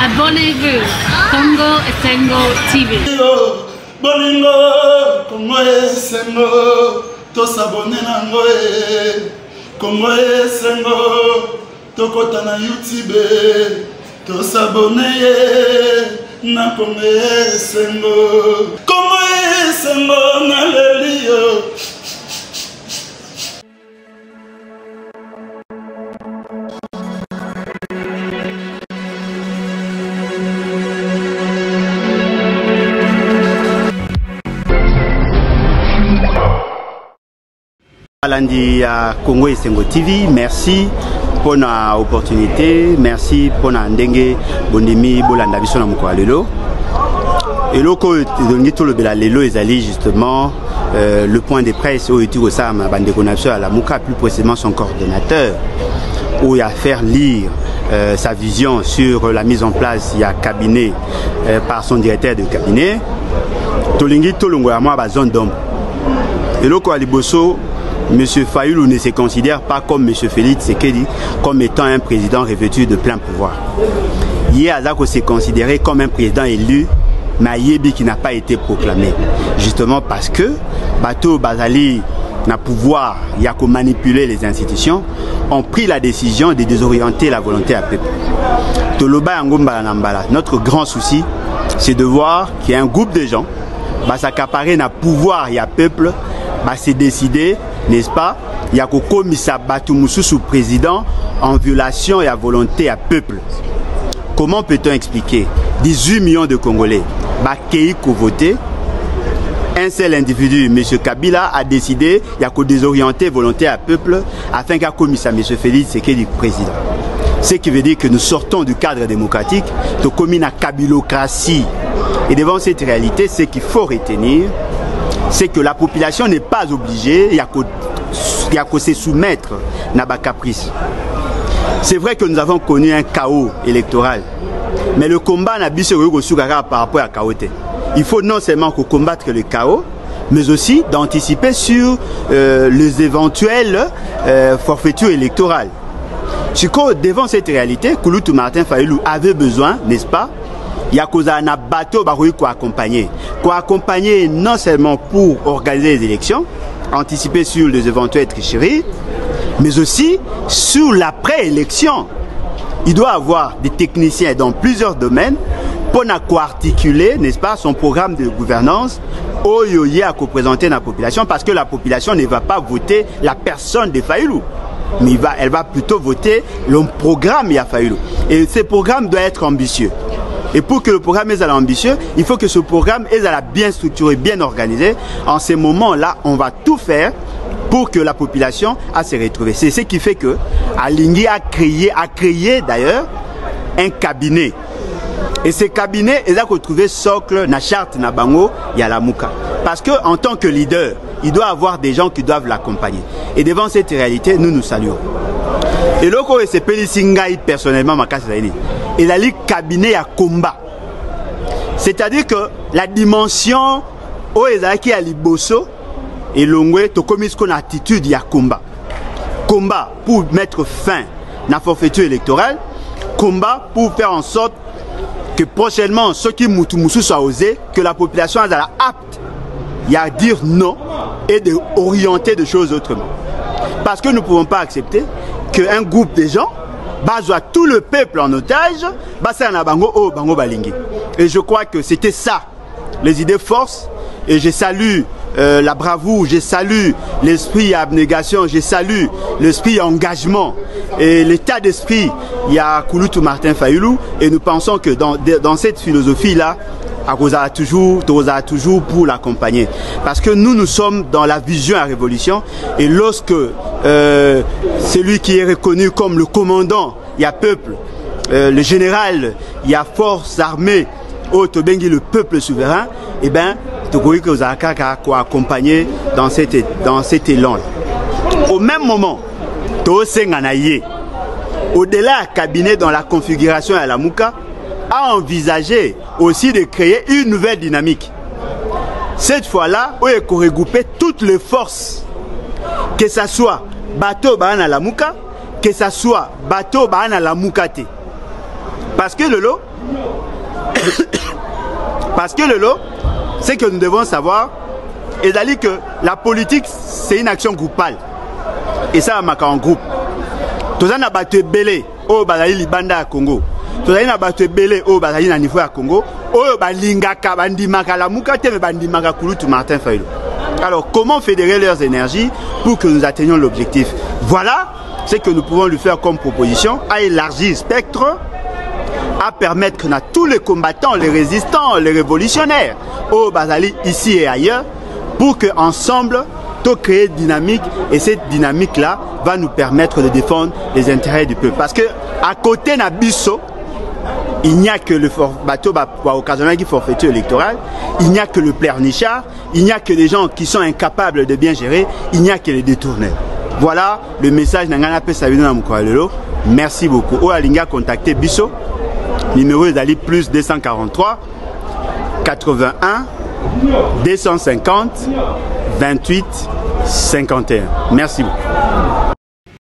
Abonnez-vous. Congo Esengo TV. Bolingo, Congo Esengo, tous abonnés nango Congo Esengo, tokota na YouTube, tous abonnés na Congo Esengo. Congo Esengo na lelio. Alandi à Congo Esengo TV, merci pour l'opportunité, merci pour ndenge bondimi bolanda biso na moko lelo. Et loko dongi tout le bela lelo ezali justement le point de presse où Etu Osama bande connexion à la Mouka, plus précisément son coordonnateur, où il a faire lire sa vision sur la mise en place il y a cabinet par son directeur de cabinet. Tolingi tolongo à moi ba zone d'ombre. Et loko aliboso Monsieur Fayulu ne se considère pas comme Monsieur Félix Tshisekedi comme étant un président revêtu de plein pouvoir. Hier, Azako s'est considéré comme un président élu, mais Yebi qui n'a pas été proclamé. Justement parce que Bato Bazali n'a pouvoir, il y a qu'à manipuler les institutions, ont pris la décision de désorienter la volonté à peuple. Toloba Ngomba Nambala, notre grand souci, c'est de voir qu'il y a un groupe de gens, s'accaparer n'a pouvoir, il y a peuple, c'est décidé, n'est-ce pas? Il y a Koko Misa Batoumoussou sous président en violation et à volonté à peuple. Comment peut-on expliquer 18 millions de Congolais qui ont voté? Un seul individu, M. Kabila, a décidé il y a qu'à désorienter volonté à peuple afin qu'à commissaire M. Félix Tshisekedi président. Ce qui veut dire que nous sortons du cadre démocratique, de commis la kabilocratie. Et devant cette réalité, ce qu'il faut retenir, c'est que la population n'est pas obligée, il y a qu'à se soumettre à la caprice. C'est vrai que nous avons connu un chaos électoral, mais le combat n'a pas été par rapport à chaos. Il faut non seulement combattre le chaos, mais aussi d'anticiper sur les éventuelles forfaitures électorales. Devant cette réalité, Kouloutou Martin Fayulu avait besoin, n'est-ce pas? Il y a un bateau pour accompagner. Pour accompagner non seulement pour organiser les élections, anticiper sur les éventuelles tricheries, mais aussi sur l'après-élection. Il doit avoir des techniciens dans plusieurs domaines pour articuler, n'est-ce pas, son programme de gouvernance au yoye à représenter la population, parce que la population ne va pas voter la personne de Fayulu, mais elle va plutôt voter le programme de Fayulu. Et ce programme doit être ambitieux. Et pour que le programme soit ambitieux, il faut que ce programme soit bien structuré, bien organisé. En ces moments-là, on va tout faire pour que la population se retrouve. C'est ce qui fait que Alingui a créé d'ailleurs un cabinet. Et ce cabinet, il a retrouvé socle, na charte, na bango, y a la Mouka. Parce qu'en tant que leader, il doit avoir des gens qui doivent l'accompagner. Et devant cette réalité, nous nous saluons. Et là, c'est Pélissingaï personnellement, il a dit cabinet à combat. C'est-à-dire que la dimension où Ezaki a liboso et l'ongwe, to comme une attitude il y a combat. Combat pour mettre fin à la forfaiture électorale, combat pour faire en sorte que prochainement, ceux qui moutoumoussou soient osés, que la population est apte à dire non et d'orienter des choses autrement. Parce que nous ne pouvons pas accepter qu'un groupe de gens bazoua tout le peuple en otage, et je crois que c'était ça, les idées forces, et je salue la bravoure, je salue l'esprit abnégation, je salue l'esprit engagement et l'état d'esprit, il y a Kouloutou Martin Fayulu, et nous pensons que dans cette philosophie-là, Arosa toujours pour l'accompagner. Parce que nous sommes dans la vision à révolution, et lorsque celui qui est reconnu comme le commandant, il y a peuple, le général, il y a force armée, le peuple souverain, et bien, Togoï que vous avez accompagné dans cet élan. Au même moment, au-delà du cabinet dans la configuration à la Mouka, a envisagé aussi de créer une nouvelle dynamique. Cette fois-là, où il faut regrouper toutes les forces, que ce soit bateau à la Mouka, que ce soit bateau à la Moukate. Parce que le lot, c'est que nous devons savoir, et d'aller que la politique, c'est une action groupale. Et ça, on en groupe. Tous en a battu belé au Bazali Libanda à Congo. Tous en a battu belé au Bazali à niveau à Congo. Au Balingaka, Bandimaka, la Moukate, Bandimaka, Kouloutou, Martin Faylo. Alors, comment fédérer leurs énergies pour que nous atteignions l'objectif? Voilà ce que nous pouvons lui faire comme proposition, à élargir le spectre, à permettre que tous les combattants, les résistants, les révolutionnaires, au Bazali, ici et ailleurs, pour qu'ensemble, nous créer une dynamique, et cette dynamique-là va nous permettre de défendre les intérêts du peuple. Parce que à côté de Nabisso, il n'y a que le bateau occasionnel qui forfaiture électoral, il n'y a que le pleurnichard, il n'y a que des gens qui sont incapables de bien gérer, il n'y a que les détourneurs. Voilà le message d'Angana Pesavino Namukwalelo. Merci beaucoup. Ou Alinga contacter Bisso, numéro d'Ali plus 243 81 250 28 51. Merci beaucoup.